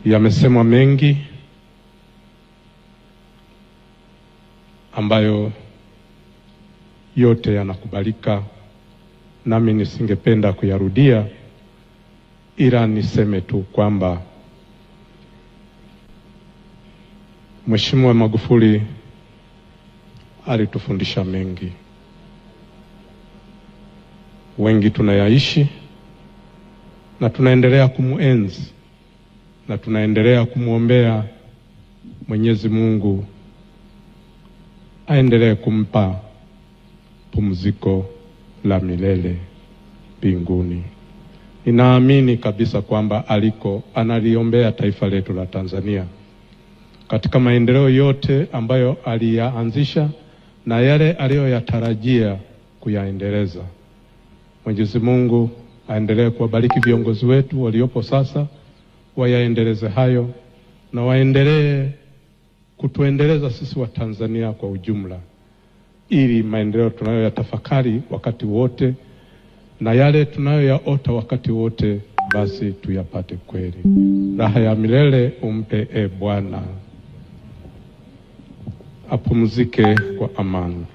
Yamesemwa mengi ambayo yote yanakubalika, nami nisingependa kuyarudia, ila niseme tu kwamba Mheshimiwa Magufuli alitufundisha mengi. Wengi tunayaishi na tunaendelea kumuenzi na tunaendelea kumuombea Mwenyezi Mungu aendelee kumpa pumziko la milele mbinguni. Ninaamini kabisa kwamba aliko analiombea taifa letu la Tanzania katika maendeleo yote ambayo aliyaanzisha na yale aliyoyatarajia kuyaendeleza. Mwenyezi Mungu aendelee kuwabariki viongozi wetu waliopo sasa, wayaendeleze hayo na waendelee kutuendeleza sisi wa Tanzania kwa ujumla, ili maendeleo tunayoyatafakari wakati wote na yale tunayoyaota wakati wote basi tuyapate kweli. Raha ya milele umpe Bwana, apumzike kwa amani.